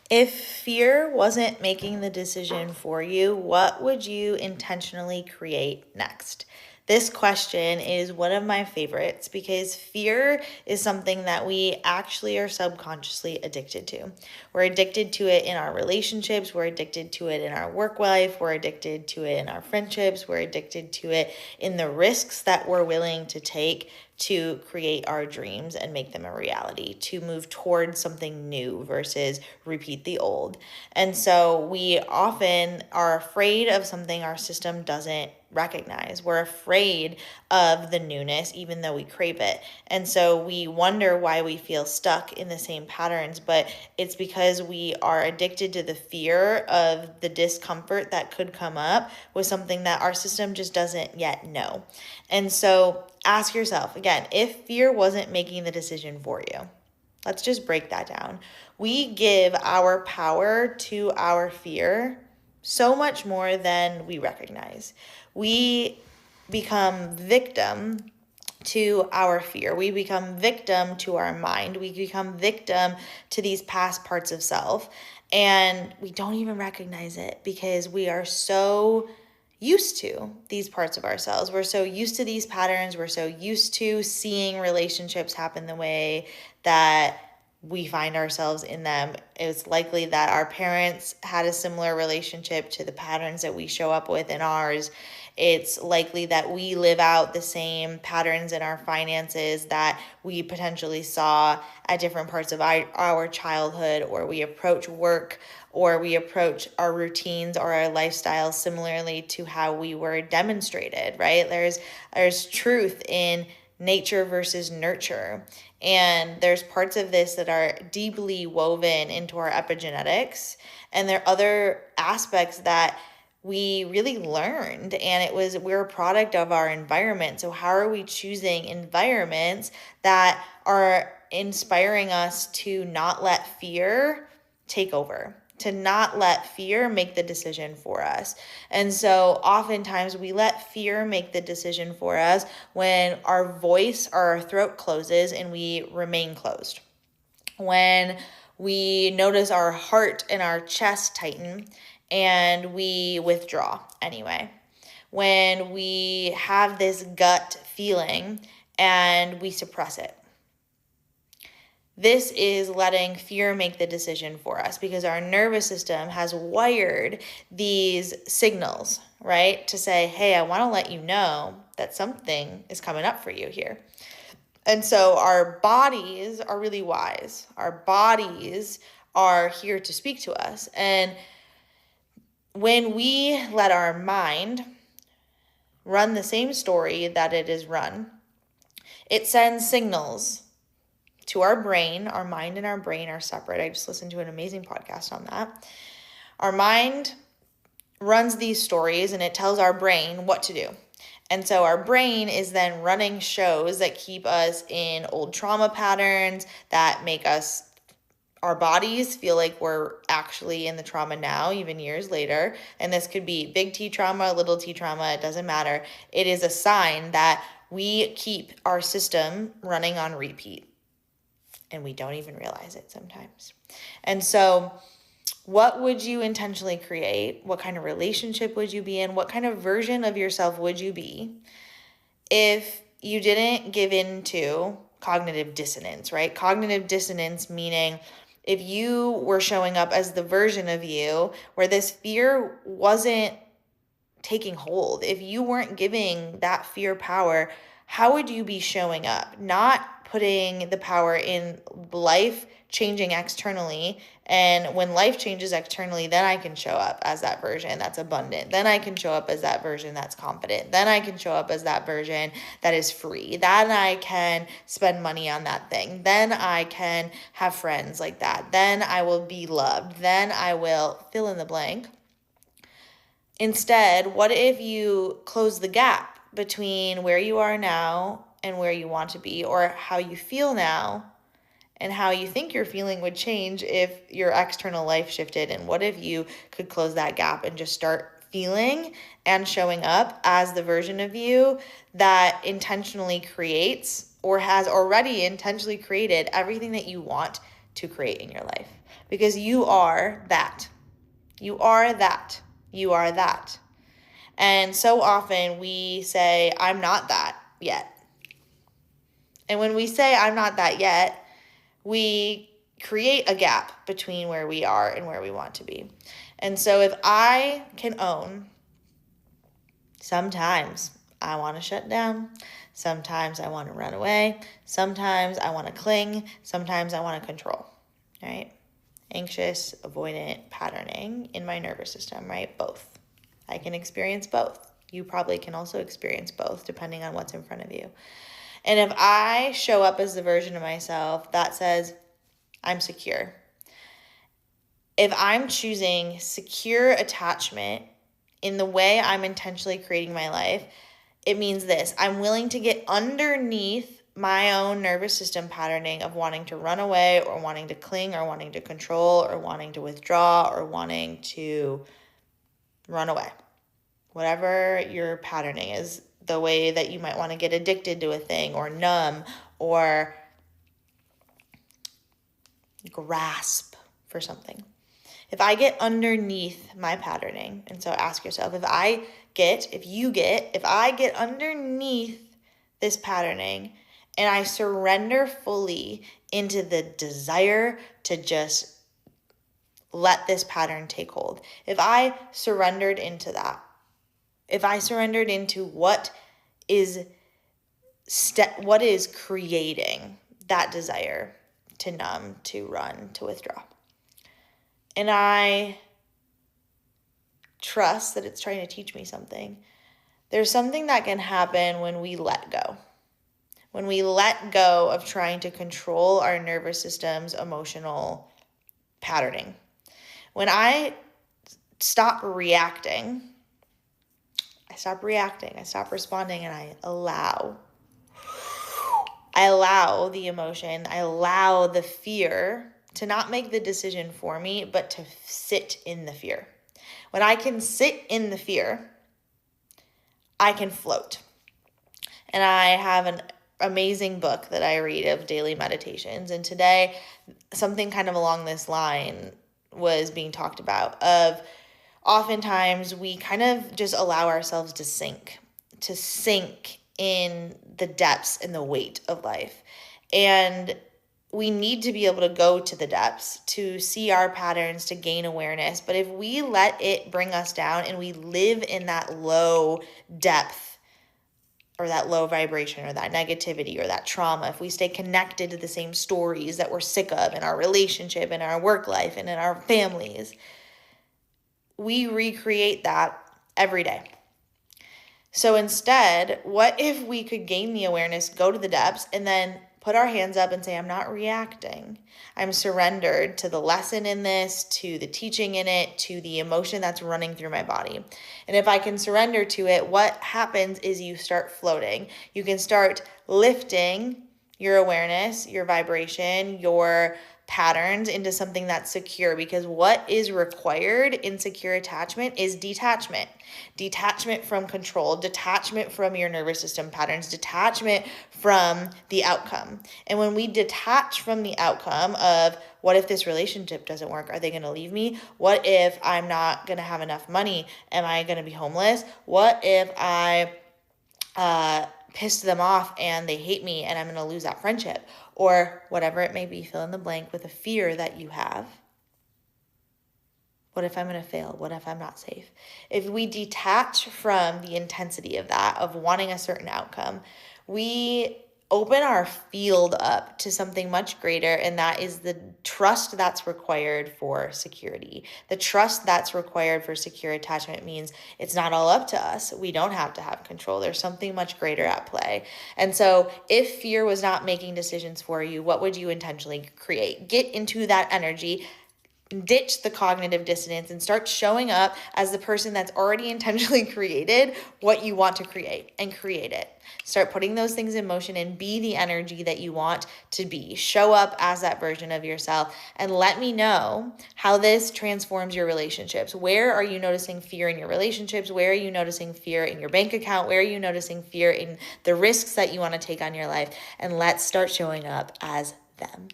If fear wasn't making the decision for you, what would you intentionally create next? This question is one of my favorites because fear is something that we actually are subconsciously addicted to. We're addicted to it in our relationships, we're addicted to it in our work life, we're addicted to it in our friendships, we're addicted to it in the risks that we're willing to take to create our dreams and make them a reality, to move towards something new versus repeat the old. And so we often are afraid of something our system doesn't recognize. We're afraid of the newness, even though we crave it. And so we wonder why we feel stuck in the same patterns, but it's because we are addicted to the fear of the discomfort that could come up with something that our system just doesn't yet know. And so ask yourself again, if fear wasn't making the decision for you, let's just break that down. We give our power to our fear so much more than we recognize. We become victim to our fear. We become victim to our mind. We become victim to these past parts of self. And we don't even recognize it because we are so used to these parts of ourselves. We're so used to these patterns. We're so used to seeing relationships happen the way that we find ourselves in them. It's likely that our parents had a similar relationship to the patterns that we show up with in ours. It's likely that we live out the same patterns in our finances that we potentially saw at different parts of our childhood, or we approach work or we approach our routines or our lifestyles similarly to how we were demonstrated, right? There's truth in nature versus nurture. And there's parts of this that are deeply woven into our epigenetics. And there are other aspects that we really learned, and we're a product of our environment. So how are we choosing environments that are inspiring us to not let fear take over, to not let fear make the decision for us? And so oftentimes we let fear make the decision for us when our voice or our throat closes and we remain closed. When we notice our heart and our chest tighten and we withdraw anyway. When we have this gut feeling and we suppress it. This is letting fear make the decision for us because our nervous system has wired these signals, right? To say, hey, I want to let you know that something is coming up for you here. And so our bodies are really wise. Our bodies are here to speak to us. And when we let our mind run the same story that it is run, it sends signals to our brain. Our mind and our brain are separate. I just listened to an amazing podcast on that. Our mind runs these stories and it tells our brain what to do. And so our brain is then running shows that keep us in old trauma patterns, that make our bodies feel like we're actually in the trauma now, even years later. And this could be big T trauma, little t trauma, it doesn't matter. It is a sign that we keep our system running on repeat. And we don't even realize it sometimes. And so what would you intentionally create? What kind of relationship would you be in? What kind of version of yourself would you be if you didn't give in to cognitive dissonance, right? Cognitive dissonance meaning if you were showing up as the version of you where this fear wasn't taking hold, if you weren't giving that fear power, how would you be showing up? Not putting the power in life changing externally. And when life changes externally, then I can show up as that version that's abundant. Then I can show up as that version that's confident. Then I can show up as that version that is free. Then I can spend money on that thing. Then I can have friends like that. Then I will be loved. Then I will fill in the blank. Instead, what if you close the gap between where you are now and where you want to be, or how you feel now and how you think your feeling would change if your external life shifted? And what if you could close that gap and just start feeling and showing up as the version of you that intentionally creates or has already intentionally created everything that you want to create in your life? because you are that. You are that. You are that. And so often we say, I'm not that yet. And when we say, I'm not that yet, we create a gap between where we are and where we want to be. And so if I can own, sometimes I want to shut down, sometimes I want to run away, sometimes I want to cling, sometimes I want to control, right? Anxious, avoidant patterning in my nervous system, right? Both. I can experience both. You probably can also experience both depending on what's in front of you. And if I show up as the version of myself that says, I'm secure, if I'm choosing secure attachment in the way I'm intentionally creating my life, it means this: I'm willing to get underneath my own nervous system patterning of wanting to run away or wanting to cling or wanting to control or wanting to withdraw or wanting to run away. Whatever your patterning is, the way that you might want to get addicted to a thing or numb or grasp for something. If I get underneath my patterning, and so ask yourself, if I get underneath this patterning and I surrender fully into the desire to just let this pattern take hold, if I surrendered into that, if I surrendered into what is creating that desire to numb, to run, to withdraw, and I trust that it's trying to teach me something, there's something that can happen when we let go. When we let go of trying to control our nervous system's emotional patterning. When I stop reacting, I stop responding, and I allow the emotion, I allow the fear to not make the decision for me, but to sit in the fear. When I can sit in the fear, I can float. And I have an amazing book that I read of daily meditations. And today, something kind of along this line was being talked about of oftentimes we kind of just allow ourselves to sink in the depths and the weight of life. And we need to be able to go to the depths to see our patterns, to gain awareness. But if we let it bring us down and we live in that low depth or that low vibration or that negativity or that trauma, if we stay connected to the same stories that we're sick of in our relationship, in our work life, and in our families, we recreate that every day. So instead, what if we could gain the awareness, go to the depths, and then put our hands up and say, I'm not reacting. I'm surrendered to the lesson in this, to the teaching in it, to the emotion that's running through my body. And if I can surrender to it, what happens is you start floating. You can start lifting your awareness, your vibration, your patterns into something that's secure, because what is required in secure attachment is detachment. Detachment from control, detachment from your nervous system patterns, detachment from the outcome. And when we detach from the outcome of what if this relationship doesn't work? Are they going to leave me? What if I'm not going to have enough money? Am I going to be homeless? What if I pissed them off and they hate me and I'm going to lose that friendship? Or whatever it may be, fill in the blank with a fear that you have. What if I'm going to fail? What if I'm not safe? If we detach from the intensity of that, of wanting a certain outcome, we open our field up to something much greater, and that is the trust that's required for security. The trust that's required for secure attachment means it's not all up to us. We don't have to have control. There's something much greater at play. And so if fear was not making decisions for you, what would you intentionally create? Get into that energy. Ditch the cognitive dissonance and start showing up as the person that's already intentionally created what you want to create, and create it. Start putting those things in motion and be the energy that you want to be. Show up as that version of yourself, and let me know how this transforms your relationships. Where are you noticing fear in your relationships? Where are you noticing fear in your bank account? Where are you noticing fear in the risks that you want to take on your life? And let's start showing up as them.